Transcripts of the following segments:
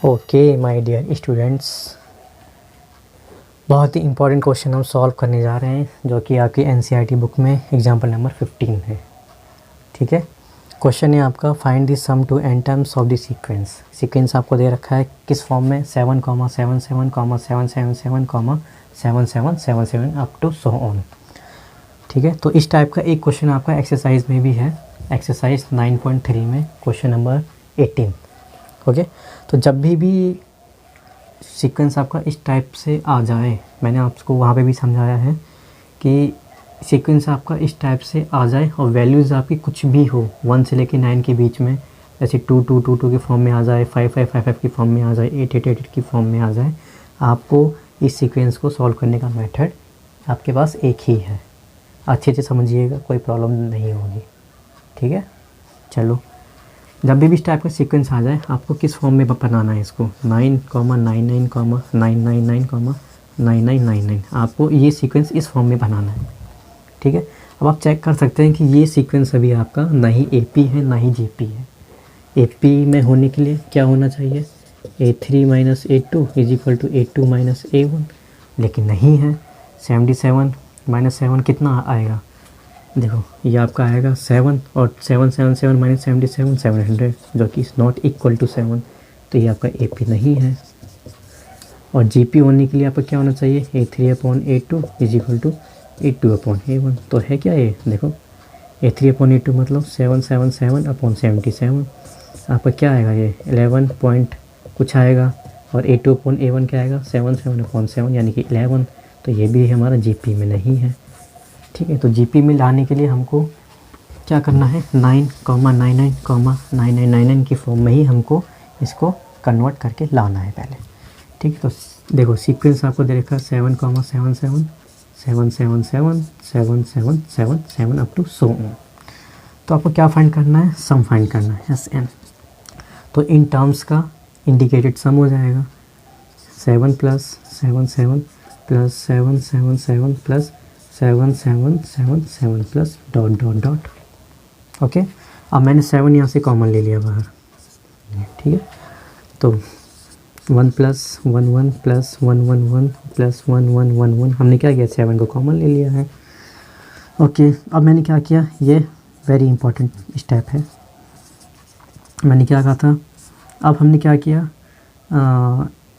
Okay my dear students, बहुत ही important question हम सॉल्व करने जा रहे हैं जो कि आपकी एनसीईआरटी बुक में एग्जाम्पल नंबर 15 है। ठीक है, क्वेश्चन है आपका find the sum to n terms of the sequence. Sequence आपको दे रखा है किस फॉर्म में 7,77,777,777 अप टू सो ऑन। ठीक है, तो इस टाइप का एक क्वेश्चन आपका एक्सरसाइज में भी है, एक्सरसाइज 9.3 में क्वेश्चन नंबर 18। ओके, तो जब भी सीक्वेंस आपका इस टाइप से आ जाए, मैंने आपको वहाँ पे भी समझाया है कि सीक्वेंस आपका इस टाइप से आ जाए और वैल्यूज़ आपकी कुछ भी हो 1 से लेके 9 के बीच में, जैसे 2,2,2,2 के फॉर्म में आ जाए, 5,5,5,5 की फॉर्म में आ जाए, 8,8,8,8 की फॉर्म में आ जाए, आपको इस सीक्वेंस को सॉल्व करने का मेथड आपके पास एक ही है। अच्छे से समझिएगा, कोई प्रॉब्लम नहीं होगी। ठीक है, चलो, जब भी इस टाइप का सीक्वेंस आ जाए आपको किस फॉर्म में बनाना है इसको 9,9,9,9,9,9,9,9, आपको ये सीक्वेंस इस फॉर्म में बनाना है। ठीक है, अब आप चेक कर सकते हैं कि ये सीक्वेंस अभी आपका ना ही AP है ना ही GP है। AP में होने के लिए क्या होना चाहिए, A3 minus A2 is equal to A2 minus A1, लेकिन नहीं है। 77 माइनस 7 कितना आएगा, देखो ये आपका आएगा 7 और 777 माइनस 77 700, जो कि इज़ नॉट इक्वल टू 7, तो ये आपका AP नहीं है। और GP होने के लिए आपका क्या होना चाहिए, A3/A2 is equal to A2/A1, तो है क्या ये, देखो A3/A2 मतलब 777/77, आपका क्या आएगा ये 11 पॉइंट कुछ आएगा, और A2/A1 क्या आएगा 77/7 यानी कि 11, तो ये भी हमारा GP में नहीं है। ठीक है, तो GP में लाने के लिए हमको क्या करना है, 9,99,9999 की फॉर्म में ही हमको इसको कन्वर्ट करके लाना है पहले। ठीक है, तो देखो सीक्वेंस आपको दे रखा है 7,77 777 777 अप टू सो ऑन। तो आपको क्या फाइंड करना है, सम फाइंड करना है, SN। तो इन टर्म्स का इंडिकेटेड सम हो जाएगा 7 plus 77 plus 777 plus 7777 plus dot dot dot. Okay, अब मैंने 7 यहाँ से कॉमन ले लिया बाहर। ठीक है, तो 1 प्लस 1 1 प्लस 1 1 1 प्लस 1 1 1 1, हमने क्या किया 7 को कॉमन ले लिया है। ओके, अब मैंने क्या किया, ये वेरी इंपॉर्टेंट स्टेप है। मैंने क्या कहा था, अब हमने क्या किया,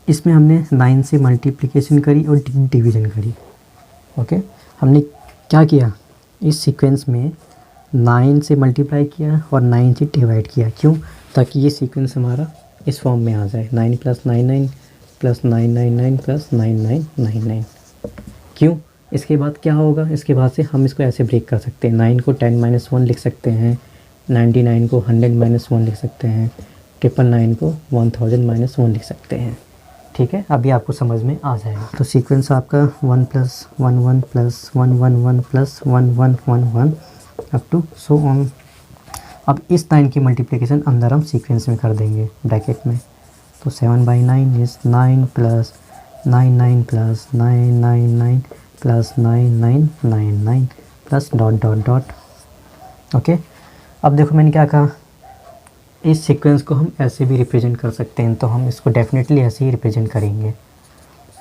इसमें हमने 9 से मल्टीप्लिकेशन करी और डिवीज़न करी। ओके, हमने क्या किया, इस सीक्वेंस में 9 से मल्टीप्लाई किया और 9 से डिवाइड किया, क्यों, ताकि ये सीक्वेंस हमारा इस फॉर्म में आ जाए 9 प्लस 99 प्लस 999 प्लस 9999। क्यों, इसके बाद क्या होगा, इसके बाद से हम इसको ऐसे ब्रेक कर सकते हैं, 9 को 10-1 लिख सकते हैं, 99 को 100-1 लिख सकते हैं, 999 को 1000-1 लिख सकते हैं। ठीक है, अभी आपको समझ में आ जाएगा। तो सीक्वेंस आपका 1 plus 1 1 plus 1 1 1 plus 1 1 1 1 up to so on. अब इस 9 की मल्टीप्लिकेशन अंदर हम सीक्वेंस में कर देंगे ब्रैकेट में, तो 7/9 is 9 plus 99 plus 999 plus 9999 plus dot dot dot. Okay, अब देखो मैंने क्या कहा, इस सीक्वेंस को हम ऐसे भी रिप्रेजेंट कर सकते हैं, तो हम इसको डेफिनेटली ऐसे ही रिप्रेजेंट करेंगे।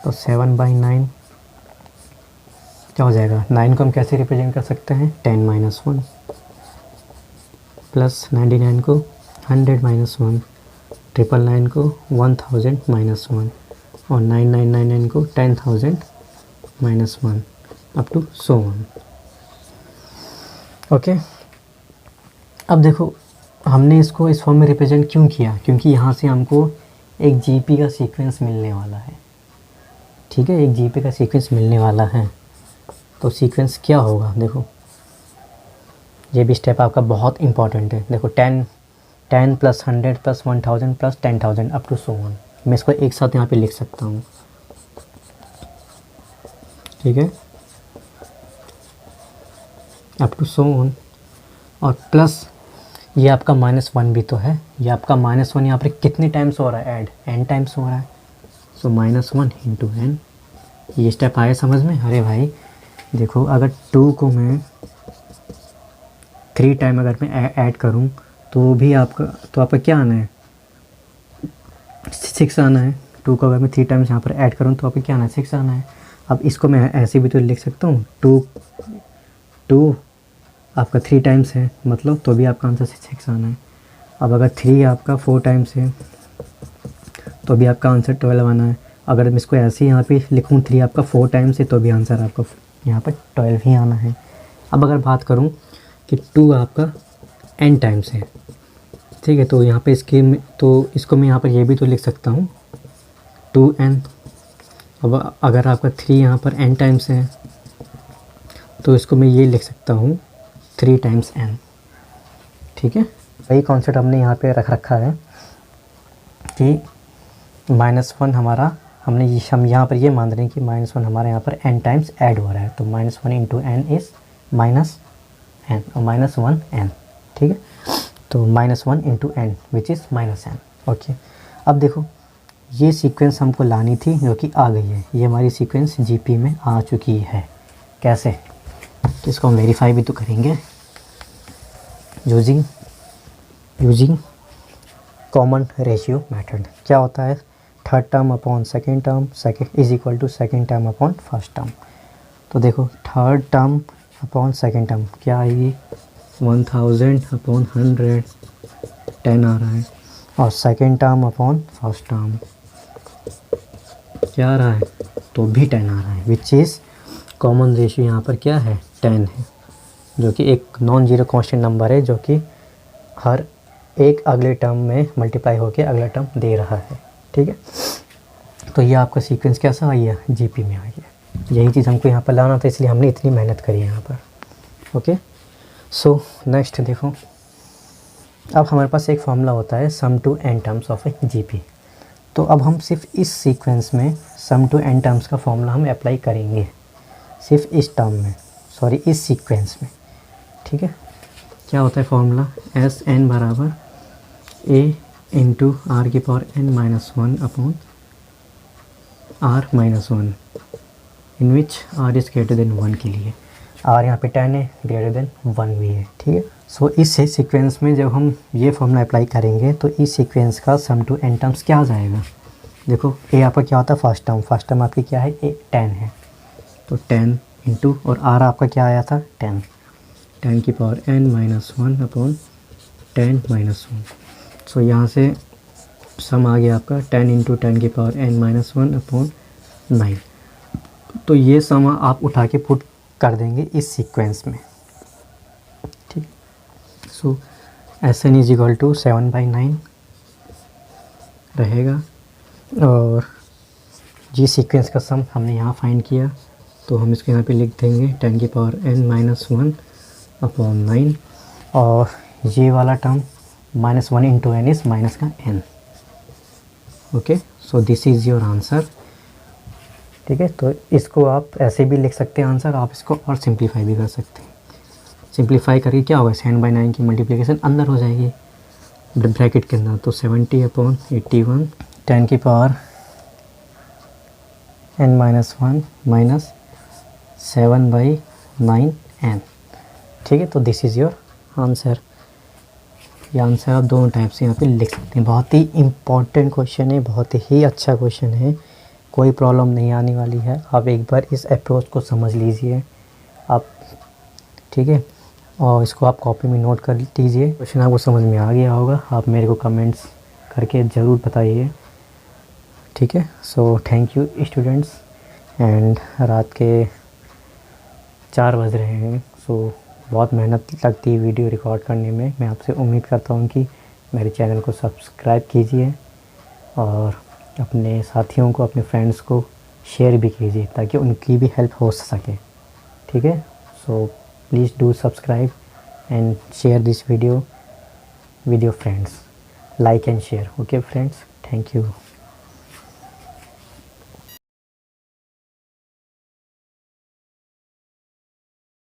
तो 7/9 क्या हो जाएगा, 9 को हम कैसे रिप्रेजेंट कर सकते हैं, 10-1 प्लस 99 को 100-1, 999 को 1000-1 और 9999 को 10,000-1 up to so on. Okay, अब देखो हमने इसको इस फॉर्म में रिप्रेजेंट क्यों किया, क्योंकि यहाँ से हमको एक GP का सीक्वेंस मिलने वाला है। ठीक है, एक GP का सीक्वेंस मिलने वाला है, तो सीक्वेंस क्या होगा, देखो ये भी स्टेप आपका बहुत इंपॉर्टेंट है। देखो 10 plus 100 plus 1000 plus 10,000 up to so on, मैं इसको एक साथ यहाँ पे लिख सकता हूँ। ठीक है, अप टू सो ऑन, और प्लस ये आपका -1 भी तो है, ये आपका -1 यहाँ पर कितने टाइम्स हो रहा है, ऐड n टाइम्स हो रहा है, सो -1 इंटू n। ये स्टेप आया समझ में। अरे भाई देखो, अगर 2 को मैं 3 टाइम अगर मैं ऐड करूँ तो भी आपका क्या आना है, 6 आना है। 2 को अगर मैं 3 टाइम्स यहाँ पर ऐड करूँ तो आपको क्या आना है, 6 आना है। अब इसको मैं ऐसे भी तो लिख सकता हूँ, 2 आपका 3 टाइम्स है मतलब, तो भी आपका आंसर 6 आना है। अब अगर 3 आपका 4 टाइम्स है तो भी आपका आंसर 12 आना है। अगर मैं इसको ऐसे ही यहाँ पे लिखूँ 3 आपका 4 टाइम्स है तो भी आंसर आपका यहाँ पर 12 ही आना है। अब अगर बात करूँ कि 2 आपका n टाइम्स है, ठीक है, तो यहाँ पे इसको मैं यहाँ पर ये भी तो लिख सकता हूँ 2n। अब अगर आपका 3 यहाँ पर n टाइम्स है तो इसको मैं ये लिख सकता हूँ 3 टाइम्स n, ठीक है। वही कॉन्सेप्ट हमने यहाँ पे रख रखा है कि -1 हमारा हम यहाँ पर ये मान रहे हैं कि -1 हमारे यहाँ पर n टाइम्स ऐड हो रहा है, तो -1 इंटू n इज़ -n और -1n, ठीक है। तो -1 into n which is -n, okay. अब देखो ये सीक्वेंस हमको लानी थी जो कि आ गई है, ये हमारी सीक्वेंस जीपी में आ चुकी है। कैसे, तो इसको हम वेरीफाई भी तो करेंगे यूजिंग कॉमन रेशियो मेथड। क्या होता है, third term upon second term is equal to second term upon first term. तो देखो third term upon second term क्या आएगी, 1000 अपॉन 100 10 आ रहा है, और second term upon first term क्या आ रहा है, तो भी 10 आ रहा है, विच इज़ कॉमन रेशियो यहाँ पर क्या है, 10 है, जो कि एक नॉन जीरो कांस्टेंट नंबर है, जो कि हर एक अगले टर्म में मल्टीप्लाई होकर अगला टर्म दे रहा है, ठीक है। तो ये आपका सीक्वेंस कैसा आई है, जीपी में आई है। यही चीज़ हमको यहाँ पर लाना था, इसलिए हमने इतनी मेहनत करी है यहाँ पर, ओके। सो नेक्स्ट देखो, अब हमारे पास एक फॉर्मूला होता है sum to n terms of a GP. तो अब हम सिर्फ इस सीक्वेंस में सम टू n टर्म्स का फॉर्मूला हम अप्लाई करेंगे, सिर्फ इस टर्म में, सॉरी इस सीक्वेंस में, ठीक है। क्या होता है फॉर्मूला, एस एन बराबर a इंटू आर की power n-1 upon r-1 in which r is greater than 1 के लिए। r यहाँ पे 10 है, ग्रेटर देन 1 भी है, ठीक है। सो इस सीक्वेंस में जब हम ये फॉर्मूला अप्लाई करेंगे तो इस सीक्वेंस का सम टू n टर्म्स क्या आ जाएगा। देखो a आपका क्या होता है, फर्स्ट टर्म आपकी क्या है, a 10 है, तो 10 इंटू और r आपका क्या आया था, 10 की पावर n-1 अपॉन 10-1। सो यहाँ से सम आ गया आपका 10 इंटू 10 की पावर n-1 अपॉन 9। तो ये सम आप उठा के पुट कर देंगे इस सीक्वेंस में, ठीक। So S N is equal to 7/9 रहेगा, और जी सीक्वेंस का सम हमने यहाँ फाइंड किया, तो हम इसको यहाँ पे लिख देंगे 10 की पावर n-1 अपॉन 9, और ये वाला term -1 into n is minus का n, okay. So this is your answer, ठीक है। तो इसको आप ऐसे भी लिख सकते हैं आंसर, आप इसको और सिंप्लीफाई भी कर सकते हैं। सिंप्लीफाई करके क्या होगा, 7/9 की मल्टीप्लिकेशन अंदर हो जाएगी ब्रैकेट के अंदर, तो 70/81 10 की पावर n-1 माइनस 7/9n, ठीक है। तो दिस इज़ योर आंसर। ये आंसर आप दोनों टाइप से यहाँ पे लिख सकते हैं। बहुत ही इम्पॉर्टेंट क्वेश्चन है, बहुत ही अच्छा क्वेश्चन है, कोई प्रॉब्लम नहीं आने वाली है। आप एक बार इस अप्रोच को समझ लीजिए आप, ठीक है, और इसको आप कॉपी में नोट कर लीजिए। क्वेश्चन आपको समझ में आ गया होगा, आप मेरे को कमेंट्स करके ज़रूर बताइए, ठीक है। So thank you students, and रात के 4 बज रहे हैं, सो बहुत मेहनत लगती है वीडियो रिकॉर्ड करने में। मैं आपसे उम्मीद करता हूँ कि मेरे चैनल को सब्सक्राइब कीजिए और अपने साथियों को, अपने फ्रेंड्स को शेयर भी कीजिए, ताकि उनकी भी हेल्प हो सके, ठीक है। So please do subscribe and share this video with your friends, like and share, okay friends, thank you.